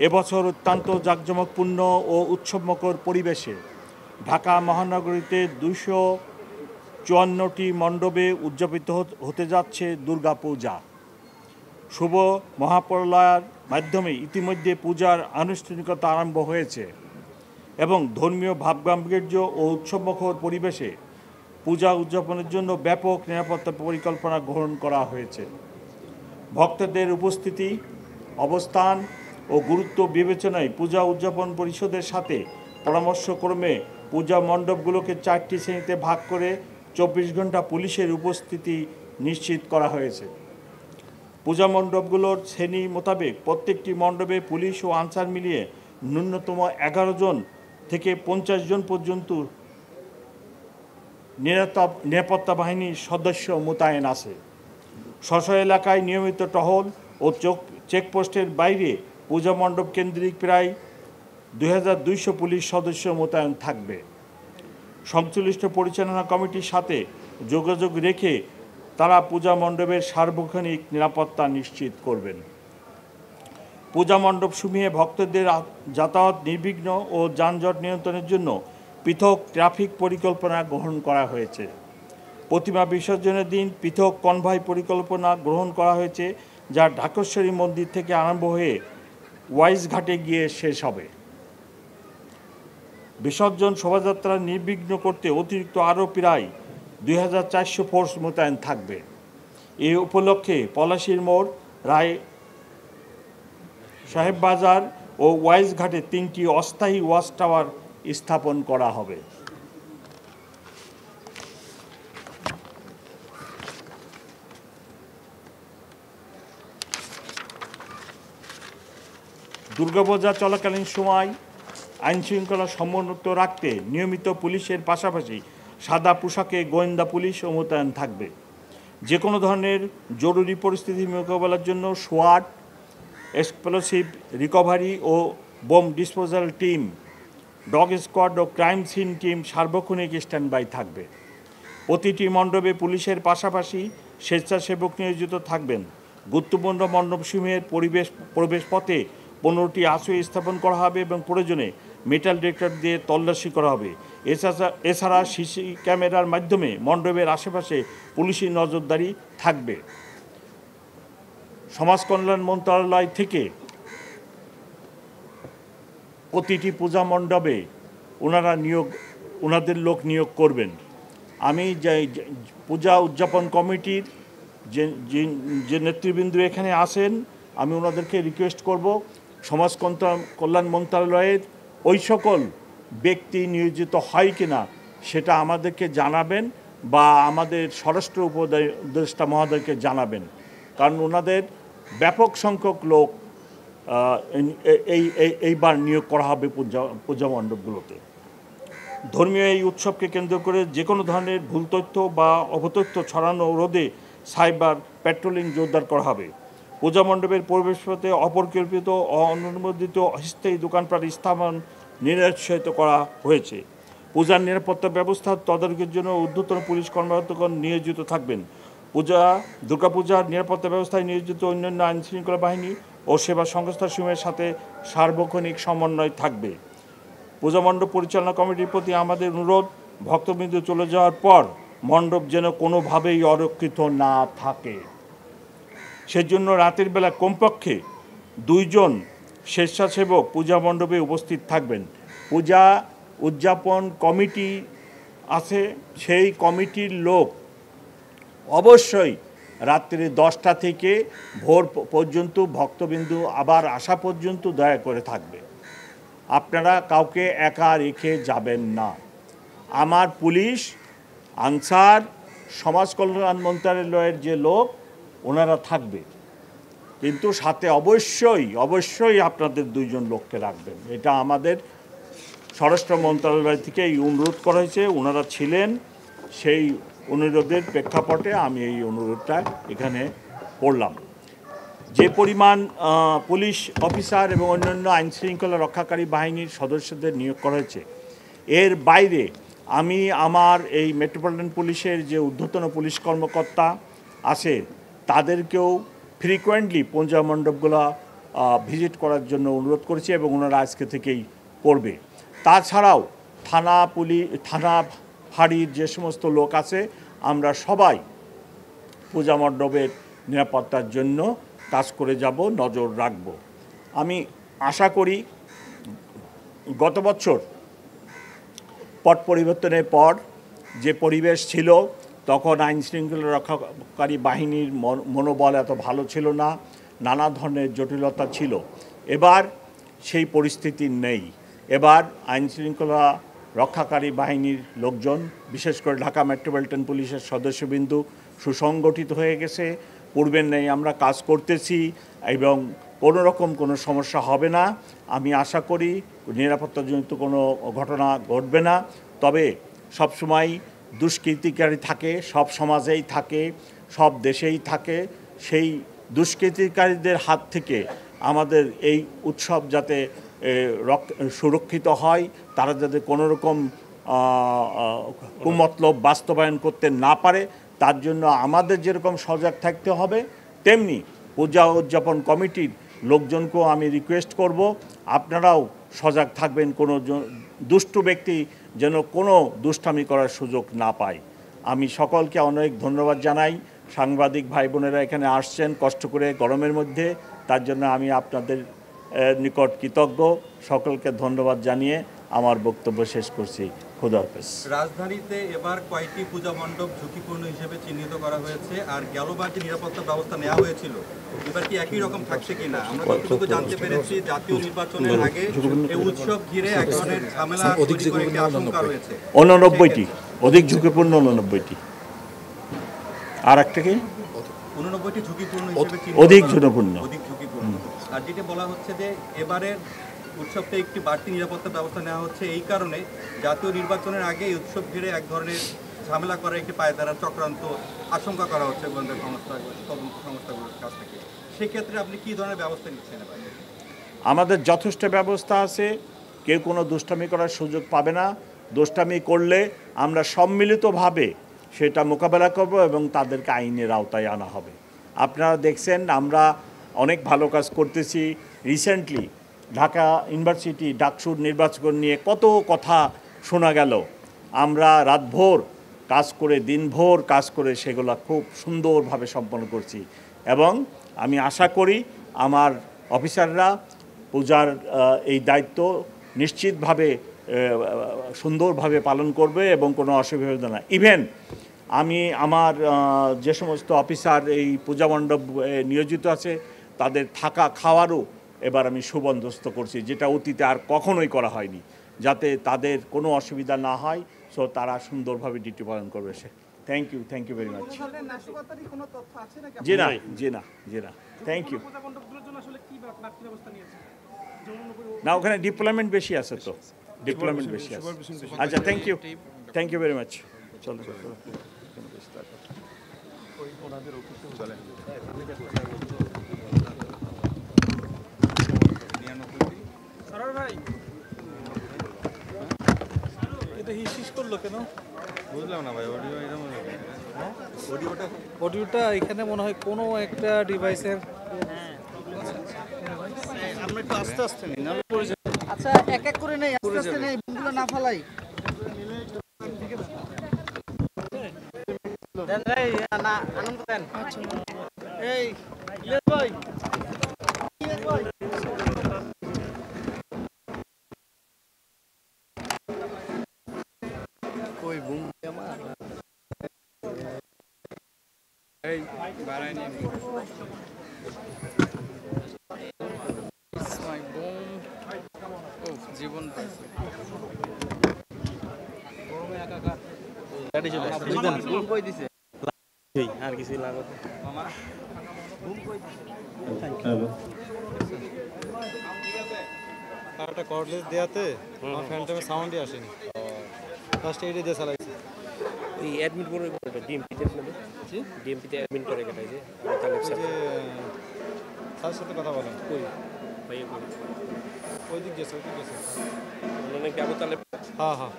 এবছর অত্যন্ত জাঁকজমকপূর্ণ ও উৎসবমুখর পরিবেশে ঢাকা মহানগরীতে 254টি মণ্ডপে উদযাপিত হতে যাচ্ছে দুর্গাপূজা। শুভ মহাপ্রলয়ের মাধ্যমে ইতিমধ্যে পূজার আনুষ্ঠানিকতা আরম্ভ হয়েছে এবং ধর্মীয় ভাবগাম্ভীর্য ও উৎসবমুখর পরিবেশে পূজা উদযাপনের জন্য ব্যাপক নিরাপত্তা পরিকল্পনা গ্রহণ করা হয়েছে। ভক্তদের উপস্থিতি, অবস্থান ও গুরুত্ব বিবেচনায় পূজা উদযাপন পরিষদের সাথে পরামর্শক্রমে পূজা মণ্ডপগুলোকে 4টি শ্রেণীতে ভাগ করে 24 ঘন্টা পুলিশের উপস্থিতি নিশ্চিত করা হয়েছে। পূজা মণ্ডপগুলোর শ্রেণী মোতাবেক প্রত্যেকটি মণ্ডপে পুলিশ ও আনসার মিলিয়ে ন্যূনতম 11 জন থেকে 50 জন পর্যন্ত নিরাপত্তা বাহিনীর সদস্য মোতায়েন আছে। স্ব এলাকায় নিয়মিত টহল ও চেকপোস্টের বাইরে পূজা মণ্ডপ কেন্দ্রিক প্রায় 2200 পুলিশ সদস্য মোতায়েন থাকবে। সংশ্লিষ্ট পরিচালনা কমিটির সাথে যোগাযোগ রেখে তারা পূজা মণ্ডপের সার্বক্ষণিক নিরাপত্তা নিশ্চিত করবেন। পূজা মণ্ডপসমূহে ভক্তদের যাতায়াত নির্বিঘ্ন ও যানজট নিয়ন্ত্রণের জন্য পৃথক ট্রাফিক পরিকল্পনা গ্রহণ করা হয়েছে। প্রতিমা বিসর্জনের দিন পৃথক কনভয় পরিকল্পনা গ্রহণ করা হয়েছে, যা ঢাকেশ্বরী মন্দির থেকে আরম্ভ হয়ে ওয়াইজ ঘাটে গিয়ে শেষ হবে। বিসর্জন শোভাযাত্রা নির্বিঘ্ন করতে অতিরিক্ত আরও প্রায় 2400 ফোর্স মোতায়েন থাকবে। এই উপলক্ষে পলাশীর মোড়, রায় সাহেব বাজার ও ওয়াইজ ঘাটে 3টি অস্থায়ী ওয়াচ টাওয়ার স্থাপন করা হবে। দুর্গাপূজা চলাকালীন সময় আইনশৃঙ্খলা সমুন্নত রাখতে নিয়মিত পুলিশের পাশাপাশি সাদা পোশাকে গোয়েন্দা পুলিশও মোতায়েন থাকবে। যে কোনো ধরনের জরুরি পরিস্থিতি মোকাবেলার জন্য সোয়াট, এক্সপ্লোসিভ রিকভারি ও bomb disposal team, dog squad ও ক্রাইম সিন টিম সার্বক্ষণিক স্ট্যান্ডবাই থাকবে। প্রতিটি মণ্ডপে পুলিশের পাশাপাশি স্বেচ্ছাসেবক নিয়োজিত থাকবেন। গুরুত্বপূর্ণ মণ্ডপসমূহের প্রবেশ পথে 15টি আশ্রয় স্থাপন করা হবে এবং প্রয়োজনে মেটাল ডিটেক্টর দিয়ে তল্লাশি করা হবে। এছাড়া সিসি ক্যামেরার মাধ্যমে মণ্ডপের আশেপাশে পুলিশি নজরদারি থাকবে। সমাজ কল্যাণ মন্ত্রণালয় থেকে প্রতিটি পূজা মণ্ডপে ওনাদের লোক নিয়োগ করবেন। আমি পূজা উদযাপন কমিটির যে নেতৃবৃন্দ এখানে আসেন, আমি ওনাদেরকে রিকোয়েস্ট করব সমাজ কল্যাণ মন্ত্রণালয়ের ওই সকল ব্যক্তি নিয়োজিত হয় কিনা সেটা আমাদেরকে জানাবেন বা আমাদের স্বরাষ্ট্র উপদেষ্টা মহোদয়কে জানাবেন, কারণ ওনাদের ব্যাপক সংখ্যক লোক এইবার নিয়োগ করা হবে পূজা মণ্ডপগুলোতে। ধর্মীয় এই উৎসবকে কেন্দ্র করে যে কোনো ধরনের ভুল তথ্য বা অপতথ্য ছড়ানো রোধে সাইবার প্যাট্রোলিং জোরদার করা হবে। পূজা মণ্ডপের পরিবেশপথে অপরিকল্পিত অননুমোদিত অস্থায়ী দোকানপাট স্থাপন নিরুৎসাহিত করা হয়েছে। পূজার নিরাপত্তা ব্যবস্থা তদারকির জন্য ঊর্ধ্বতন পুলিশ কর্মকর্তাগণ নিয়োজিত থাকবেন। দুর্গাপূজার নিরাপত্তা ব্যবস্থায় নিয়োজিত অন্যান্য আইনশৃঙ্খলা বাহিনী ও সেবা সংস্থাসমূহের সাথে সার্বক্ষণিক সমন্বয় থাকবে। পূজা মণ্ডপ পরিচালনা কমিটির প্রতি আমাদের অনুরোধ, ভক্তবৃন্দ চলে যাওয়ার পর মণ্ডপ যেন কোনোভাবেই অরক্ষিত না থাকে। সেজন্য রাতের বেলা কমপক্ষে 2 জন স্বেচ্ছাসেবক পূজা মণ্ডপে উপস্থিত থাকবেন। পূজা উদযাপন কমিটি আছে, সেই কমিটির লোক অবশ্যই রাত্রি 10টা থেকে ভোর পর্যন্ত ভক্তবিন্দু আবার আসা পর্যন্ত দয়া করে থাকবে। আপনারা কাউকে একা রেখে যাবেন না। আমার পুলিশ, আনসার, সমাজ কল্যাণ মন্ত্রণালয়ের যে লোক ওনারা থাকবে, কিন্তু সাথে অবশ্যই আপনাদের 2 জন লোককে রাখবেন। এটা আমাদের স্বরাষ্ট্র মন্ত্রণালয় থেকে এই অনুরোধ করা হয়েছে, ওনারা ছিলেন, সেই অনুরোধের প্রেক্ষাপটে আমি এই অনুরোধটা এখানে পড়লাম। যে পরিমাণ পুলিশ অফিসার এবং অন্যান্য আইনশৃঙ্খলা রক্ষাকারী বাহিনীর সদস্যদের নিয়োগ করা হয়েছে, এর বাইরে আমি আমার এই মেট্রোপলিটন পুলিশের যে ঊর্ধ্বতন পুলিশ কর্মকর্তা আছে তাদেরকেও ফ্রিকোয়েন্টলি পূজা মণ্ডপগুলো ভিজিট করার জন্য অনুরোধ করেছি এবং ওনারা আজকে থেকেই করবে। তাছাড়াও থানা ফাঁড়ির যে সমস্ত লোক আছে আমরা সবাই পূজা মণ্ডপের নিরাপত্তার জন্য কাজ করে যাব, নজর রাখব। আমি আশা করি গত বছর পট পরিবর্তনের পর যে পরিবেশ ছিল তখন আইন শৃঙ্খলা রক্ষাকারী বাহিনীর মনোবল এত ভালো ছিল না, নানা ধরনের জটিলতা ছিল। এবার সেই পরিস্থিতি নেই। এবার আইন শৃঙ্খলা রক্ষাকারী বাহিনীর লোকজন, বিশেষ করে ঢাকা মেট্রোপলিটন পুলিশের সদস্যবৃন্দ সুসংগঠিত হয়ে গেছে। পূর্বের নেই আমরা কাজ করতেছি এবং কোনো রকম কোনো সমস্যা হবে না। আমি আশা করি নিরাপত্তাজনিত কোনো ঘটনা ঘটবে না। তবে সবসময় দুষ্কৃতিকারী থাকে, সব সমাজেই থাকে, সব দেশেই থাকে। সেই দুষ্কৃতিকারীদের হাত থেকে আমাদের এই উৎসব যাতে সুরক্ষিত হয়, তারা যাতে কোনো রকম কুমতলব বাস্তবায়ন করতে না পারে, তার জন্য আমাদের যেরকম সজাগ থাকতে হবে, তেমনি পূজা উদযাপন কমিটির লোকজনকেও আমি রিকোয়েস্ট করব আপনারাও সজাগ থাকবেন, কোনো দুষ্টু ব্যক্তি যেন কোনো দুষ্টামি করার সুযোগ না পায়। আমি সকলকে অনেক ধন্যবাদ জানাই। সাংবাদিক ভাই বোনেরা এখানে আসছেন কষ্ট করে গরমের মধ্যে, তার জন্য আমি আপনাদের নিকট কৃতজ্ঞ। সকলকে ধন্যবাদ জানিয়ে আমার বক্তব্য শেষ করছি। খোদা হাফেজ। রাজধানীতে এবার কয়েকটি পূজা মণ্ডপ ঝুঁকিপূর্ণ হিসেবে চিহ্নিত করা হয়েছে, আর গেলবার যে নিরাপত্তা ব্যবস্থা নেওয়া হয়েছিল এবার কি একই রকম থাকছে কিনা? আমরা যতটুকু জানতে পেরেছি জাতীয় নির্বাচনের আগে এই উৎসব ঘিরে এক ধরনের ঝামেলা তৈরি করে একটি আশঙ্কা রয়েছে। 89টি অধিক ঝুঁকিপূর্ণ, 89টি। আর একটা কি 89টি ঝুঁকিপূর্ণ হিসেবে অধিক ঝুঁকিপূর্ণ। আর যেটা বলা হচ্ছে যে এবারের উৎসবটা একটি বাড়তি নিরাপত্তা ব্যবস্থা নেওয়া হচ্ছে এই কারণে জাতীয় নির্বাচনের আগে এই উৎসব ঘিরে এক ধরনের ঝামেলা করার একটি পায়তারা চক্রান্ত আশঙ্কা করা হচ্ছে গোয়েন্দা সংস্থাগুলোর কাছ থেকে। সেক্ষেত্রে আপনি কী ধরনের ব্যবস্থা নিচ্ছেন? আমাদের যথেষ্ট ব্যবস্থা আছে, কেউ কোনো দুষ্টামি করার সুযোগ পাবে না। দুষ্টামি করলে আমরা সম্মিলিতভাবে সেটা মোকাবেলা করব এবং তাদেরকে আইনের আওতায় আনা হবে। আপনারা দেখছেন আমরা অনেক ভালো কাজ করতেছি। রিসেন্টলি ঢাকা ইউনিভার্সিটি ডাকসুর নির্বাচন নিয়ে কত কথা শোনা গেল। আমরা রাতভর কাজ করে, দিনভর কাজ করে সেগুলো খুব সুন্দরভাবে সম্পন্ন করছি এবং আমি আশা করি আমার অফিসাররা পূজার এই দায়িত্ব নিশ্চিতভাবে সুন্দরভাবে পালন করবে এবং কোনো অসুবিধা না। ইভেন আমি আমার যে সমস্ত অফিসার এই পূজা মণ্ডপ নিয়োজিত আছে তাদের থাকা খাওয়ারও এবার আমি সুবন্দোবস্ত করছি, যেটা অতীতে আর কখনোই করা হয়নি, যাতে তাদের কোনো অসুবিধা না হয়। সো তারা সুন্দরভাবে ডিউটি পালন করবে। সে থ্যাংক ইউ ভেরি মাচ। জি না থ্যাংক ইউ। না, ওখানে ডিপ্লয়মেন্ট বেশি আছে তো, ডিপ্লয়মেন্ট বেশি আছে। আচ্ছা, থ্যাংক ইউ ভেরি মাচ। চলো ভাই, এটা হিস করলো কেন বুঝলাম না ভাই। অডিওটা এখানে মনে হয় কোনো একটা ডিভাইসের। আমরা একটু আস্তে আস্তে নিই, না পড়ে যাবে। আচ্ছা, এক এক করে নেই, আস্তে আস্তে নেই, বুমগুলো না ফালাই। দেন ভাই, না আনন্দ দেন। এই ইলিয়াস ভাই, কই বুম আমার এই বাড়াই নি। মাই বুম ও জীবন পাইছে গরমে একাকার গাড়ি চলে আসছে। বুম কই দিছে এই আর কিছু লাগবে মামা? বুম কই দিছে? Thank you. একটা কর্ডলেস দেয়াতে আমার ফ্যানটামে সাউন্ডই আসেনি। ফার্স্ট এইডে দিয়ে চালাইছি। ওই অ্যাডমিট করে এটা ডিএমপিতে আপনাদের জি ডিএমপিতে অ্যাডমিট করে কেটে যে তাহলে যে তার সাথে কথা বলেন কই ভাইয়া কই ওই দিক গেছে মানে কি আবু তাহলে হ্যাঁ হ্যাঁ